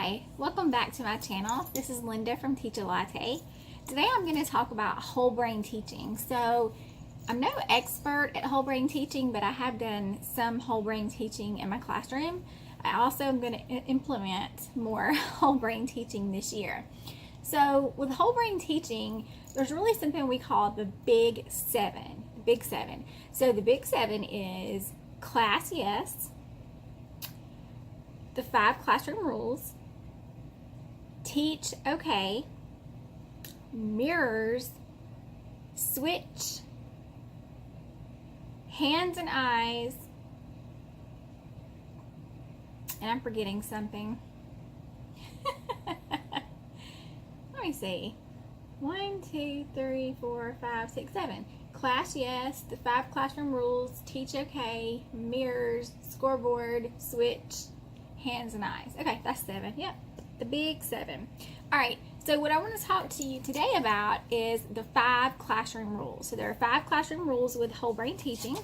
Hi, welcome back to my channel. This is Linda from Teach-a-Latte. Today I'm going to talk about whole brain teaching. So I'm no expert at whole brain teaching, but I have done some whole brain teaching in my classroom. I also am going to implement more whole brain teaching this year. So with whole brain teaching, there's really something we call the Big Seven. Big Seven. So the Big Seven is class yes, the 5 classroom rules, teach okay, mirrors, switch, hands and eyes, and I'm forgetting something. Let me see. 1, 2, 3, 4, 5, 6, 7. Class yes, the 5 classroom rules, teach okay, mirrors, scoreboard, switch, hands and eyes. Okay, that's 7. Yep, the Big 7. All right, so what I want to talk to you today about is the 5 classroom rules. So there are 5 classroom rules with whole brain teaching,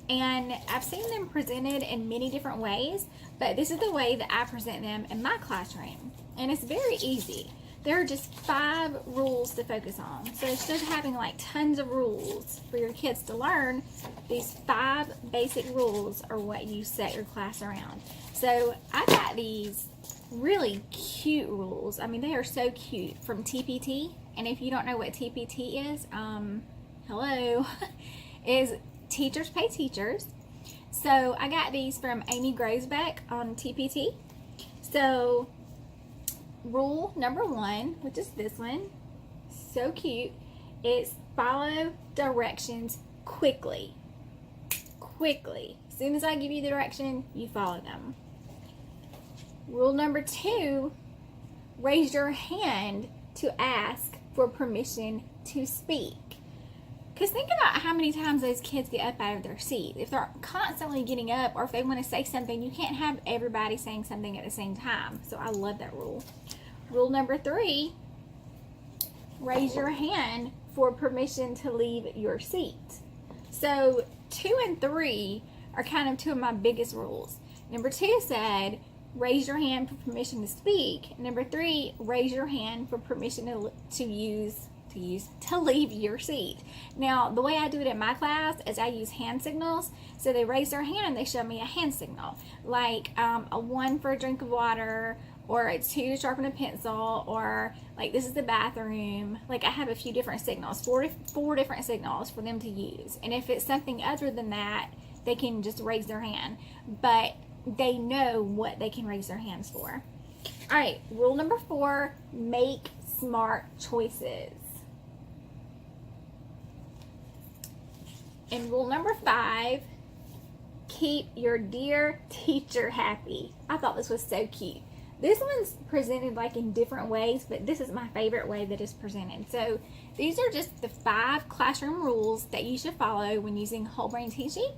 and I've seen them presented in many different ways, but this is the way that I present them in my classroom, and it's very easy. There are just 5 rules to focus on. So instead of having like tons of rules for your kids to learn, these 5 basic rules are what you set your class around. So I got these really cute rules. I mean, they are so cute from TPT. And if you don't know what TPT is, hello, is Teachers Pay Teachers. So I got these from Amy Grosbeck on TPT. So rule number 1, which is this one, so cute, is follow directions quickly. Quickly. As soon as I give you the direction, you follow them. Rule number 2, raise your hand to ask for permission to speak. Because think about how many times those kids get up out of their seat. If they're constantly getting up, or if they want to say something, you can't have everybody saying something at the same time. So I love that rule. Rule number 3, raise your hand for permission to leave your seat. So 2 and 3 are kind of 2 of my biggest rules. Number 2 said, raise your hand for permission to speak. Number 3, raise your hand for permission to leave your seat. Now, the way I do it in my class is I use hand signals. So they raise their hand and they show me a hand signal, like a 1 for a drink of water, or a 2 to sharpen a pencil, or like this is the bathroom. Like I have a few different signals, four different signals for them to use. And if it's something other than that, they can just raise their hand, but they know what they can raise their hands for. All right, rule number 4, make smart choices. And rule number 5, keep your dear teacher happy. I thought this was so cute. This one's presented like in different ways, but this is my favorite way that it's presented. So these are just the 5 classroom rules that you should follow when using whole brain teaching.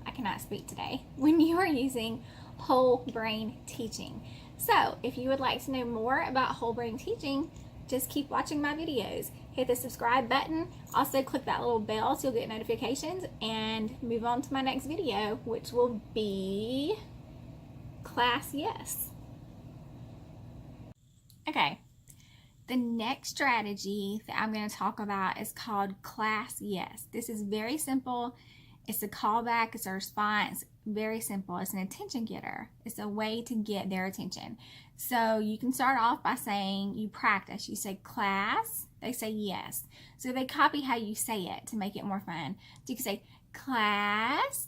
I cannot speak today. When you are using whole brain teaching. So if you would like to know more about whole brain teaching, just keep watching my videos. Hit the subscribe button. Also click that little bell so you'll get notifications, and move on to my next video, which will be class yes. Okay, the next strategy that I'm going to talk about is called class yes. This is very simple. It's a callback, it's a response, very simple. It's an attention getter. It's a way to get their attention. So you can start off by saying, you practice, you say class, they say yes. So they copy how you say it to make it more fun. So you can say class,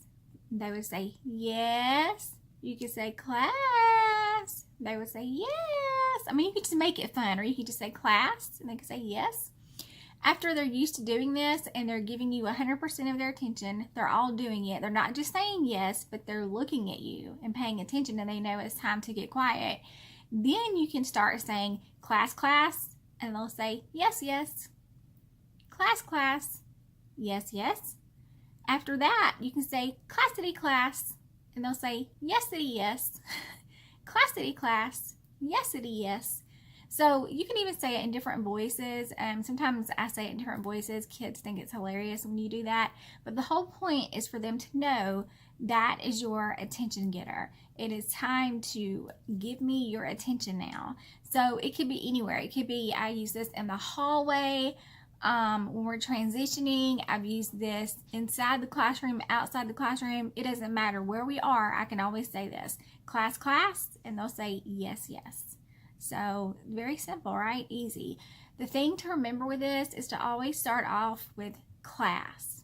they would say yes. You could say class, they would say yes. I mean, you could just make it fun, or you could just say class and they could say yes. After they're used to doing this and they're giving you 100% of their attention, they're all doing it. They're not just saying yes, but they're looking at you and paying attention, and they know it's time to get quiet. Then you can start saying class, class, and they'll say yes, yes. Class, class, yes, yes. After that, you can say classity, class, and they'll say yesity, yes. Classity, class, yesity, yes. So you can even say it in different voices. Sometimes I say it in different voices. Kids think it's hilarious when you do that. But the whole point is for them to know that is your attention getter. It is time to give me your attention now. So it could be anywhere. It could be, I use this in the hallway, when we're transitioning. I've used this inside the classroom, outside the classroom. It doesn't matter where we are. I can always say this, class, class, and they'll say yes, yes. So very simple, right? Easy. The thing to remember with this is to always start off with class.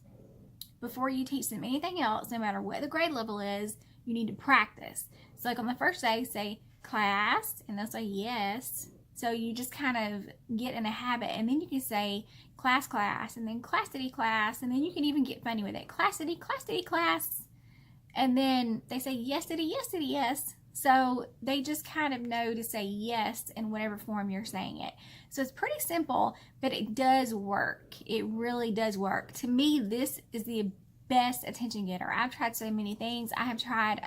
Before you teach them anything else, no matter what the grade level is, you need to practice. So like on the first day, say class, and they'll say yes. So you just kind of get in a habit, and then you can say class, class, and then classity, class, and then you can even get funny with it. Classity, classity, class. And then they say yesity, yesity, yes. So they just kind of know to say yes in whatever form you're saying it. So it's pretty simple, but it does work. It really does work. To me, this is the best attention getter. I've tried so many things. I have tried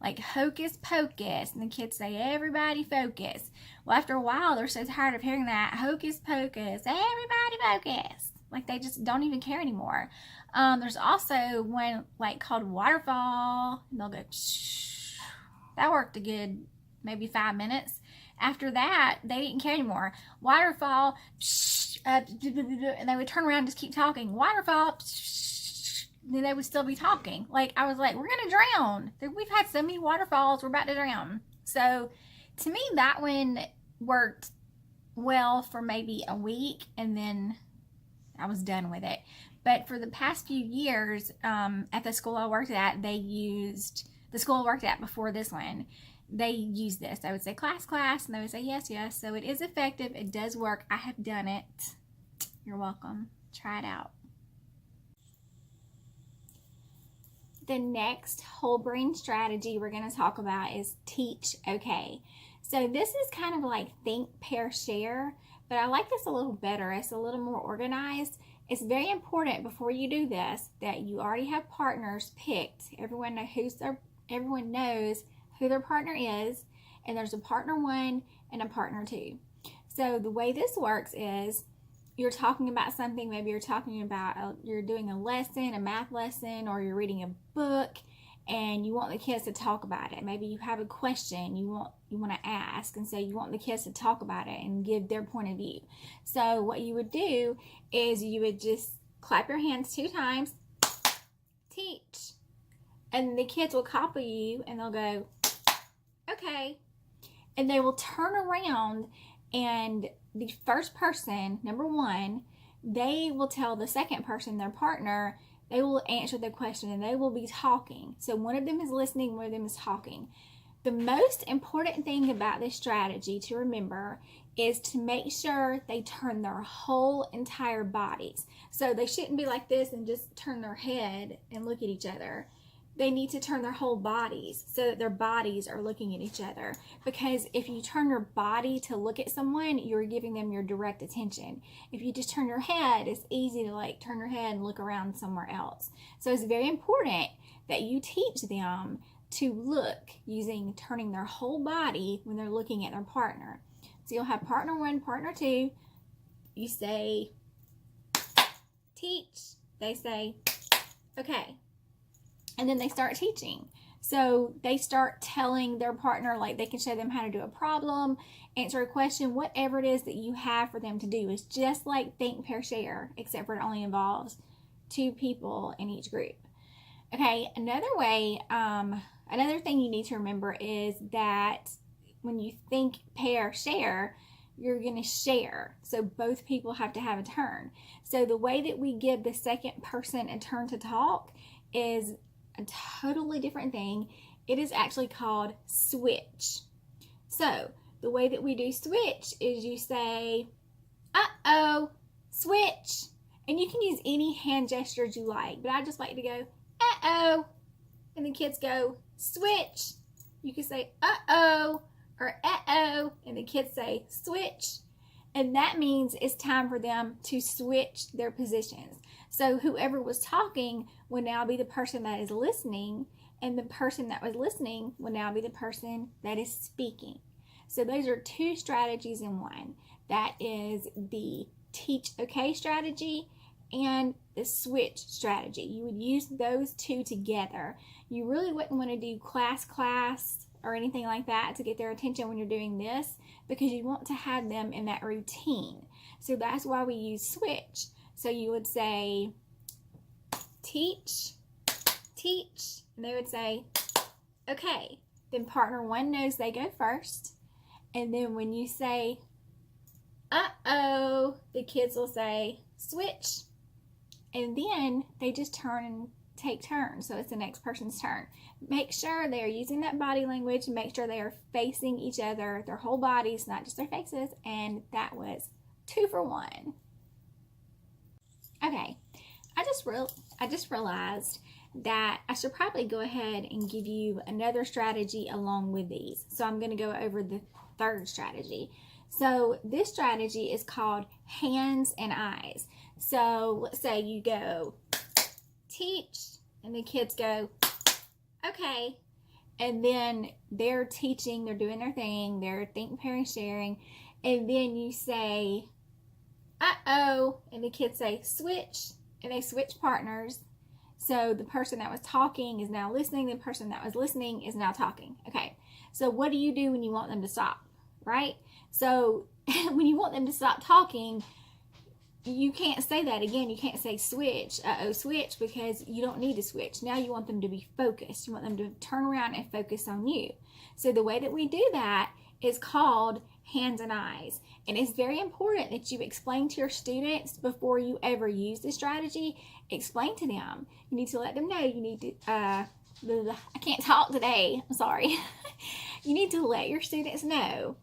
like hocus pocus, and the kids say everybody focus. Well, after a while, they're so tired of hearing that hocus pocus, everybody focus. Like they just don't even care anymore. There's also one like called waterfall, and they'll go shh. That worked a good maybe 5 minutes. After that, they didn't care anymore. Waterfall, shh, and they would turn around and just keep talking. Waterfall, shh, then they would still be talking. Like I was like, we're gonna drown. We've had so many waterfalls, we're about to drown. So to me, that one worked well for maybe a week, and then I was done with it. But for the past few years, at the school I worked at, the school I worked at before this one, they use this. I would say class, class, and they would say yes, yes. So it is effective. It does work. I have done it. You're welcome. Try it out. The next whole brain strategy we're going to talk about is Teach-a-Latte. So this is kind of like think, pair, share, but I like this a little better. It's a little more organized. It's very important before you do this that you already have partners picked. Everyone knows who their partner is, and there's a partner 1 and a partner 2. So the way this works is you're talking about something. Maybe you're talking about you're doing a lesson, a math lesson, or you're reading a book, and you want the kids to talk about it. Maybe you have a question you want to ask, and so you want the kids to talk about it and give their point of view. So what you would do is you would just clap your hands 2 times, teach, and the kids will copy you, and they'll go, okay, and they will turn around, and the first person, number 1, they will tell the second person, their partner, they will answer the question, and they will be talking. So one of them is listening, one of them is talking. The most important thing about this strategy to remember is to make sure they turn their whole entire bodies. So they shouldn't be like this and just turn their head and look at each other. They need to turn their whole bodies so that their bodies are looking at each other. Because if you turn your body to look at someone, you're giving them your direct attention. If you just turn your head, it's easy to like turn your head and look around somewhere else. So it's very important that you teach them to look using turning their whole body when they're looking at their partner. So you'll have partner 1, partner 2. You say, teach. They say, okay. And then they start teaching. So they start telling their partner, like they can show them how to do a problem, answer a question, whatever it is that you have for them to do. It's just like think, pair, share, except for it only involves 2 people in each group. Okay, another thing you need to remember is that when you think, pair, share, you're going to share. So both people have to have a turn. So the way that we give the second person a turn to talk is a totally different thing. It is actually called switch. So the way that we do switch is you say, uh-oh, switch. And you can use any hand gestures you like, but I just like to go, uh-oh. And the kids go, switch. You can say, uh-oh, or uh-oh, and the kids say, switch. And that means it's time for them to switch their positions. So whoever was talking will now be the person that is listening, and the person that was listening will now be the person that is speaking. So those are 2 strategies in one. That is the Teach-a-Latte strategy and the switch strategy. You would use those two together. You really wouldn't want to do class or anything like that to get their attention when you're doing this, because you want to have them in that routine. So that's why we use switch. So you would say teach, and they would say okay. Then partner one knows they go first, and then when you say uh-oh, the kids will say switch, and then they just turn and take turns. So it's the next person's turn. Make sure they are using that body language. Make sure they are facing each other, their whole bodies, not just their faces. And that was 2 for 1. Okay, I just realized that I should probably go ahead and give you another strategy along with these. So I'm going to go over the third strategy. So this strategy is called hands and eyes. So let's say you go teach, and the kids go okay, and then they're teaching, they're doing their thing, they're think, pairing, sharing, and then you say uh-oh, and the kids say switch, and they switch partners. So the person that was talking is now listening, the person that was listening is now talking. Okay, so what do you do when you want them to stop, right? So when you want them to stop talking, you can't say that again. You can't say switch, uh-oh, switch, because you don't need to switch. Now you want them to be focused. You want them to turn around and focus on you. So the way that we do that is called hands and eyes. And it's very important that you explain to your students before you ever use the strategy. Explain to them. You need to let them know. You need to, I can't talk today. I'm sorry. You need to let your students know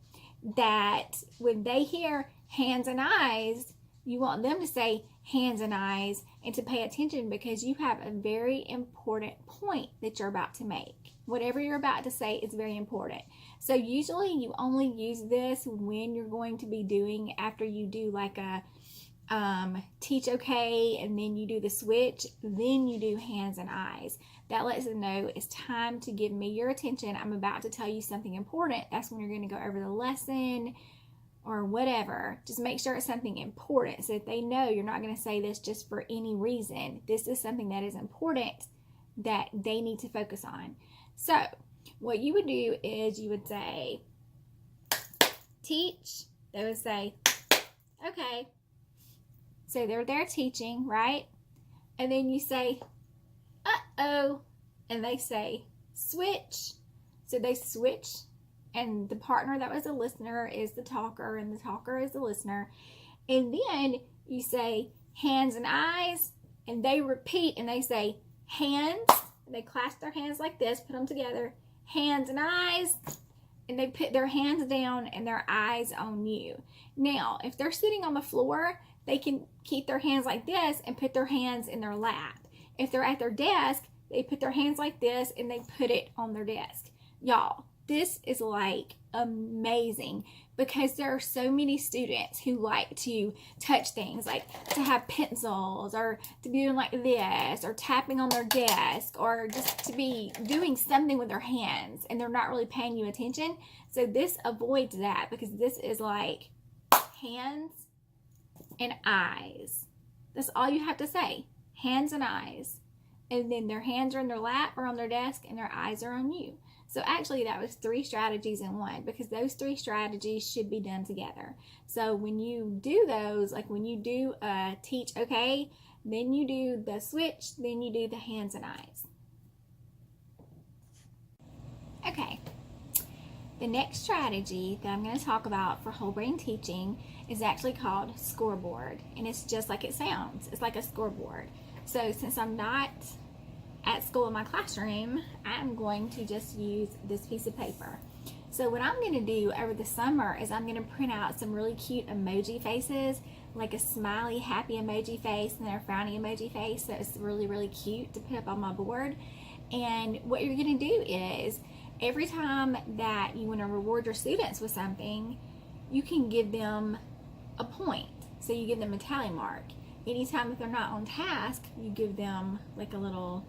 that when they hear hands and eyes, you want them to say hands and eyes and to pay attention, because you have a very important point that you're about to make. Whatever you're about to say is very important. So usually you only use this when you're going to be doing, after you do like a teach okay, and then you do the switch, then you do hands and eyes. That lets them know it's time to give me your attention. I'm about to tell you something important. That's when you're going to go over the lesson or whatever. Just make sure it's something important so that they know you're not going to say this just for any reason. This is something that is important that they need to focus on. So what you would do is you would say teach. They would say okay. So they're there teaching, right? And then you say uh-oh, and they say switch. So they switch, and the partner that was the listener is the talker, and the talker is the listener. And then you say hands and eyes, and they repeat, and they say hands, and they clasp their hands like this, put them together, hands and eyes, and they put their hands down and their eyes on you. Now, if they're sitting on the floor, they can keep their hands like this and put their hands in their lap. If they're at their desk, they put their hands like this and they put it on their desk. Y'all, this is like amazing, because there are so many students who like to touch things, like to have pencils, or to be doing like this, or tapping on their desk, or just to be doing something with their hands, and they're not really paying you attention. So this avoids that, because this is like hands and eyes. That's all you have to say, hands and eyes. And then their hands are in their lap or on their desk, and their eyes are on you. So actually that was 3 strategies in one, because those 3 strategies should be done together. So when you do those, like when you do teach okay, then you do the switch, then you do the hands and eyes. Okay, the next strategy that I'm going to talk about for whole brain teaching is actually called Scoreboard, and it's just like it sounds. It's like a scoreboard. So since I'm not at school in my classroom, I'm going to just use this piece of paper. So what I'm going to do over the summer is I'm going to print out some really cute emoji faces, like a smiley, happy emoji face and then a frowny emoji face. So it's really, really cute to put up on my board. And what you're going to do is every time that you want to reward your students with something, you can give them a point. So you give them a tally mark. Anytime that they're not on task, you give them like a little,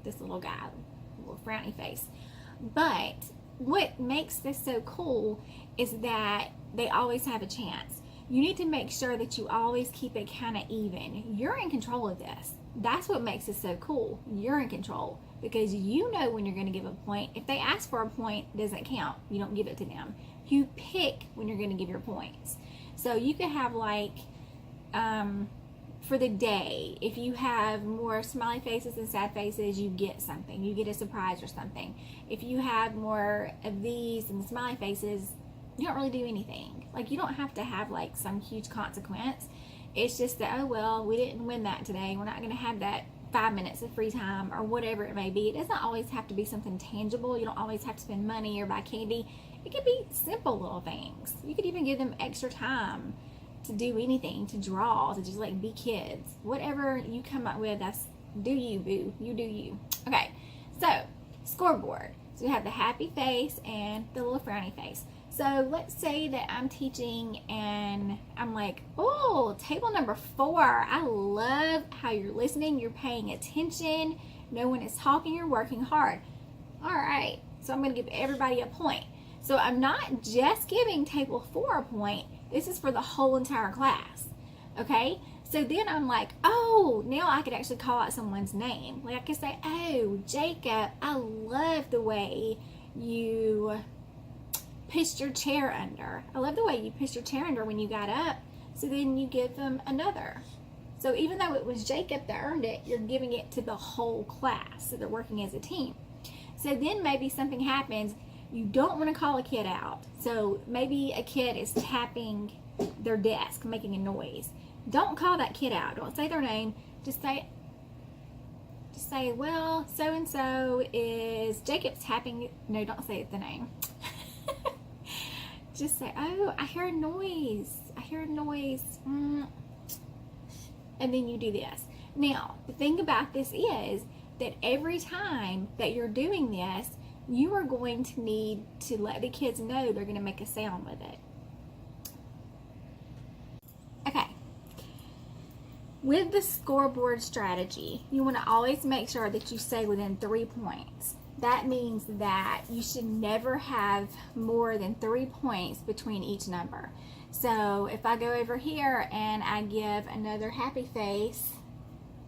this little guy, little frowny face. But what makes this so cool is that they always have a chance. you need to make sure that you always keep it kind of even. You're in control of this. That's what makes it so cool. You're in control because you know when you're going to give a point. If they ask for a point, it doesn't count. You don't give it to them. You pick when you're going to give your points. So you could have like, for the day, if you have more smiley faces and sad faces, you get something. You get a surprise or something. If you have more of these and smiley faces, you don't really do anything. Like, you don't have to have like some huge consequence. It's just that, oh well, we didn't win that today. We're not going to have that 5 minutes of free time or whatever it may be. It doesn't always have to be something tangible. You don't always have to spend money or buy candy. It could be simple little things. You could even give them extra time to do anything, to draw, to just like be kids. Whatever you come up with, that's do you, boo. You do you. Okay, so scoreboard. So we have the happy face and the little frowny face. So let's say that I'm teaching and I'm like, oh, table number 4. I love how you're listening. You're paying attention. No one is talking. You're working hard. All right. So I'm going to give everybody a point. So I'm not just giving table 4 a point. This is for the whole entire class. Okay. So then I'm like, oh, now I could actually call out someone's name. Like I could say, oh, Jacob, I love the way you pushed your chair under. I love the way you pushed your chair under when you got up. So then you give them another. So even though it was Jacob that earned it, you're giving it to the whole class. So they're working as a team. So then maybe something happens. You don't want to call a kid out. So maybe a kid is tapping their desk, making a noise. Don't call that kid out. Don't say their name. Just say, well, so-and-so is Jacob's tapping. No, don't say the name. Just say, oh, I hear a noise. I hear a noise. And then you do this. Now, the thing about this is that every time that you're doing this, you are going to need to let the kids know they're going to make a sound with it. Okay. With the scoreboard strategy, you want to always make sure that you stay within 3 points. That means that you should never have more than 3 points between each number. So if I go over here and I give another happy face,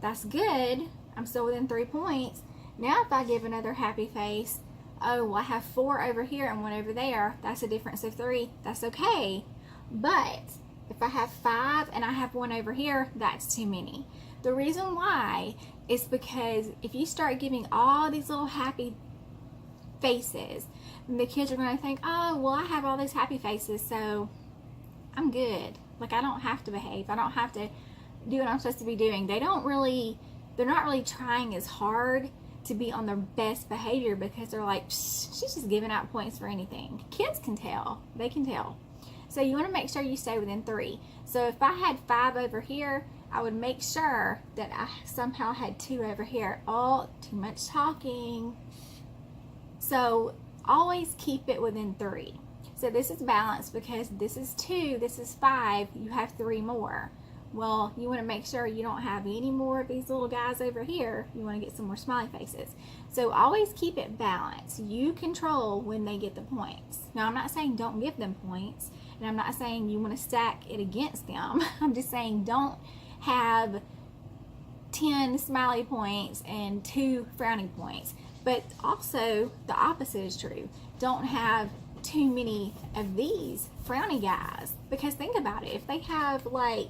that's good. I'm still within 3 points. Now if I give another happy face, oh, well, I have 4 over here and 1 over there. That's a difference of 3. That's okay. But if I have 5 and I have 1 over here, that's too many. The reason why is because if you start giving all these little happy faces, then the kids are going to think, oh, well, I have all these happy faces, so I'm good. Like, I don't have to behave. I don't have to do what I'm supposed to be doing. They're not really trying as hard to be on their best behavior because they're like, she's just giving out points for anything. Kids can tell. They can tell. So you want to make sure you stay within 3. So if I had 5 over here, I would make sure that I somehow had 2 over here. Oh, too much talking. So always keep it within 3. So this is balanced because this is 2, this is 5, you have 3 more. Well, you want to make sure you don't have any more of these little guys over here. You want to get some more smiley faces. So always keep it balanced. You control when they get the points. Now, I'm not saying don't give them points, and I'm not saying you want to stack it against them. I'm just saying don't have 10 smiley points and 2 frowning points. But also the opposite is true. Don't have too many of these frowny guys, because think about it. If they have like,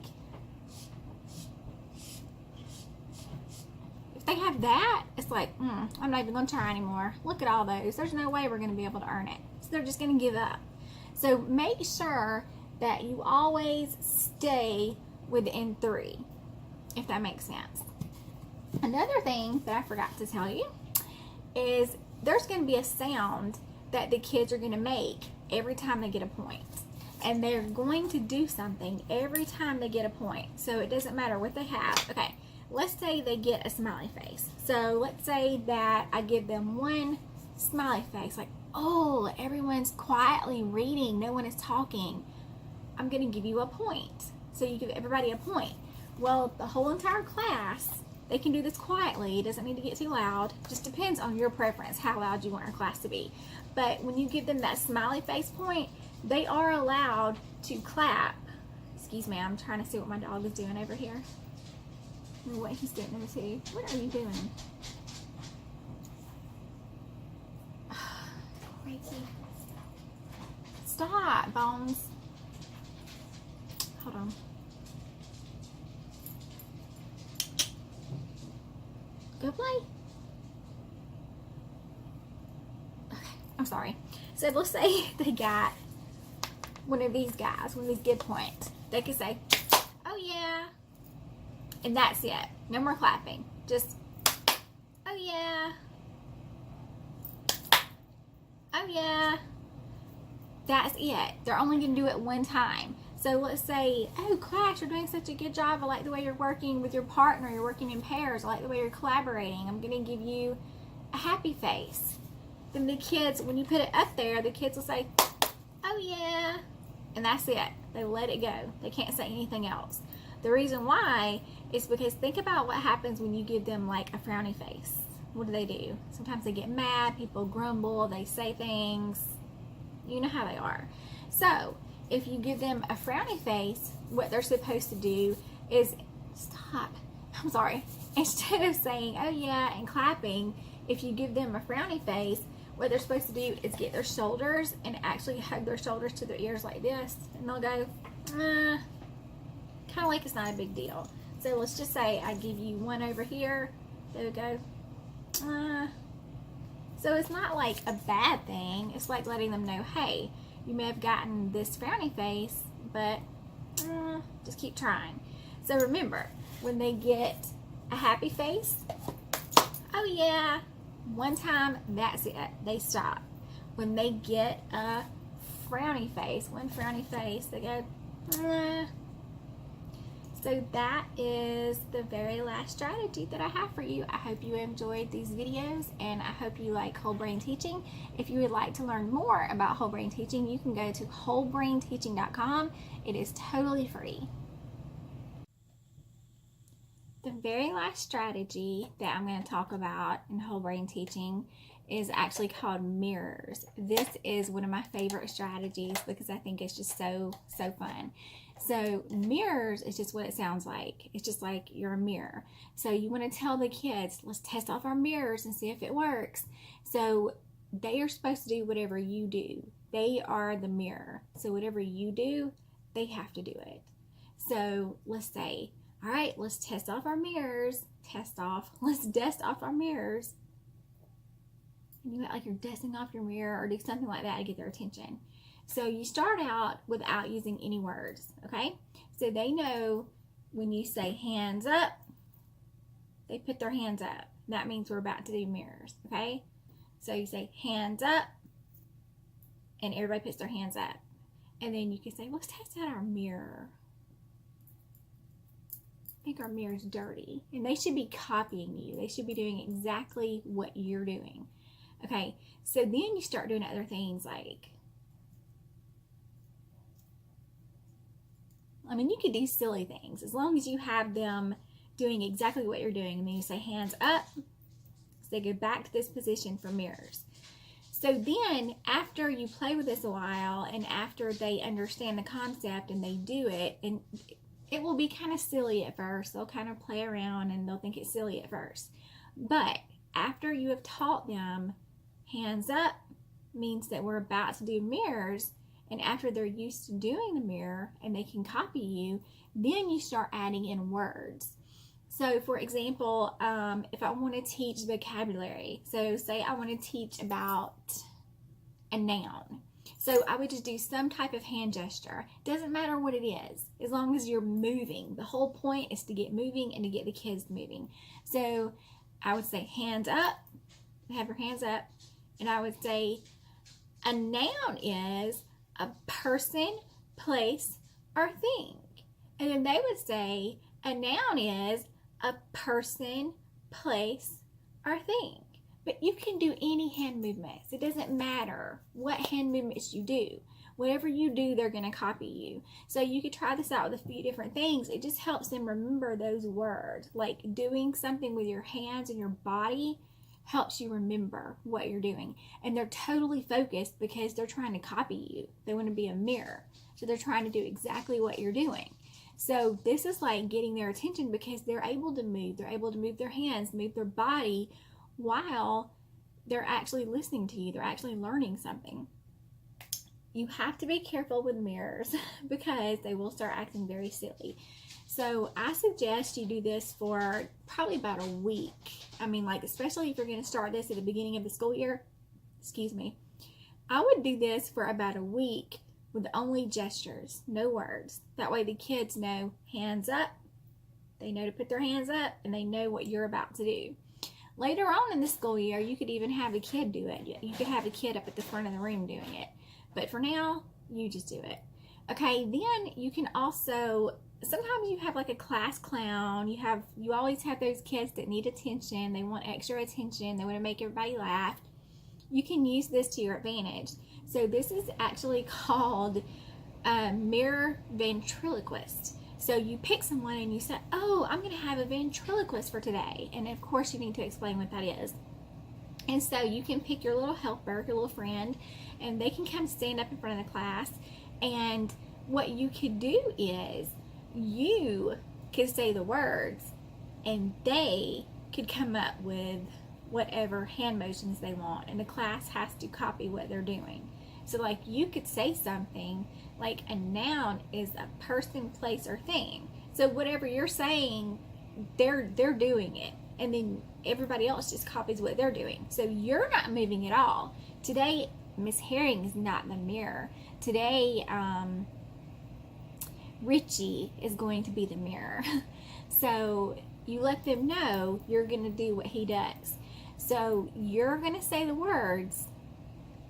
if they have that, it's like, I'm not even going to try anymore. Look at all those. There's no way we're going to be able to earn it. So they're just going to give up. So make sure that you always stay within 3, if that makes sense. Another thing that I forgot to tell you is there's going to be a sound that the kids are going to make every time they get a point. And they're going to do something every time they get a point. So it doesn't matter what they have. Okay, let's say they get a smiley face. So let's say that I give them 1 smiley face, like, oh, everyone's quietly reading, no one is talking. I'm going to give you a point. So you give everybody a point. Well, the whole entire class, they can do this quietly. It doesn't need to get too loud. Just depends on your preference, how loud you want your class to be. But when you give them that smiley face point, they are allowed to clap. Excuse me, I'm trying to see what my dog is doing over here. Or what he's doing over here. What are you doing? Crazy. Stop, Bones. Hold on. Go play. Okay, I'm sorry. So let's say they got one of these guys, one of these good points. They could say, oh yeah. And that's it. No more clapping. Just, oh yeah. Oh yeah. That's it. They're only going to do it one time. So let's say, oh, class, you're doing such a good job. I like the way you're working with your partner. You're working in pairs. I like the way you're collaborating. I'm going to give you a happy face. Then the kids, when you put it up there, the kids will say, oh, yeah. And that's it. They let it go. They can't say anything else. The reason why is because think about what happens when you give them like a frowny face. What do? Sometimes they get mad. People grumble. They say things. You know how they are. So if you give them a frowny face, what they're supposed to do is stop. I'm sorry. Instead of saying, oh yeah, and clapping, if you give them a frowny face, what they're supposed to do is get their shoulders and actually hug their shoulders to their ears like this. And they'll go, kind of like it's not a big deal. So let's just say I give you one over here. They would go, So it's not like a bad thing. It's like letting them know, hey, you may have gotten this frowny face, but just keep trying. So remember, when they get a happy face, oh yeah, one time, that's it. They stop. When they get a frowny face, one frowny face, they go, So that is the very last strategy that I have for you. I hope you enjoyed these videos and I hope you like whole brain teaching. If you would like to learn more about whole brain teaching, you can go to wholebrainteaching.com. It is totally free. The very last strategy that I'm going to talk about in whole brain teaching is actually called mirrors. This is one of my favorite strategies because I think it's just so fun. So mirrors is just what it sounds like. It's just like you're a mirror. So you want to tell the kids, let's test off our mirrors and see if it works. So they are supposed to do whatever you do. They are the mirror. So whatever you do, they have to do it. So let's say, all right, let's test off our mirrors. Let's dust off our mirrors. And you act like you're dusting off your mirror or do something like that to get their attention. So you start out without using any words, okay? So they know when you say hands up, they put their hands up. That means we're about to do mirrors, okay? So you say hands up, and everybody puts their hands up. And then you can say, let's test out our mirror. I think our mirror's dirty. And they should be copying you. They should be doing exactly what you're doing. Okay, so then you start doing other things like, I mean, you could do silly things as long as you have them doing exactly what you're doing. And then you say hands up. So they go back to this position for mirrors. So then after you play with this a while and after they understand the concept and they do it, and it will be kind of silly at first. They'll kind of play around and they'll think it's silly at first. But after you have taught them hands up means that we're about to do mirrors, and after they're used to doing the mirror and they can copy you, then you start adding in words. So for example, if I want to teach vocabulary, so say I want to teach about a noun. So I would just do some type of hand gesture. Doesn't matter what it is, as long as you're moving. The whole point is to get moving and to get the kids moving. So I would say hands up, have your hands up, and I would say a noun is a person, place, or thing. And then they would say a noun is a person, place, or thing. But you can do any hand movements. It doesn't matter what hand movements you do. Whatever you do, they're going to copy you. So you could try this out with a few different things. It just helps them remember those words. Like doing something with your hands and your body helps you remember what you're doing. And they're totally focused because they're trying to copy you. They want to be a mirror. So they're trying to do exactly what you're doing. So this is like getting their attention because they're able to move. They're able to move their hands, move their body while they're actually listening to you. They're actually learning something. You have to be careful with mirrors because they will start acting very silly. So I suggest you do this for probably about a week. I mean, like, especially if you're going to start this at the beginning of the school year. Excuse me. I would do this for about a week with only gestures, no words. That way the kids know hands up. They know to put their hands up and they know what you're about to do. Later on in the school year, you could even have a kid do it. You could have a kid up at the front of the room doing it. But for now, you just do it. Okay, then you can also, sometimes you have like a class clown. You always have those kids that need attention. They want extra attention. They want to make everybody laugh. You can use this to your advantage. So this is actually called mirror ventriloquist. So you pick someone and you say, oh, I'm going to have a ventriloquist for today. And of course you need to explain what that is. And so you can pick your little helper, your little friend, and they can come stand up in front of the class. And what you could do is you could say the words and they could come up with whatever hand motions they want, and the class has to copy what they're doing. So like you could say something like a noun is a person, place, or thing. So whatever you're saying, they're doing it, and then everybody else just copies what they're doing. So you're not moving at all. Today, Miss Herring is not in the mirror. Today, Richie is going to be the mirror. So you let them know you're going to do what he does. So you're going to say the words,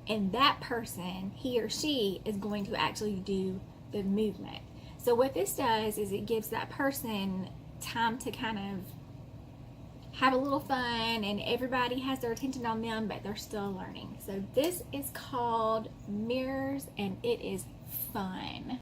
and that person, he or she, is going to actually do the movement. So what this does is it gives that person time to kind of have a little fun, and everybody has their attention on them, but they're still learning. So this is called mirrors, and it is fun.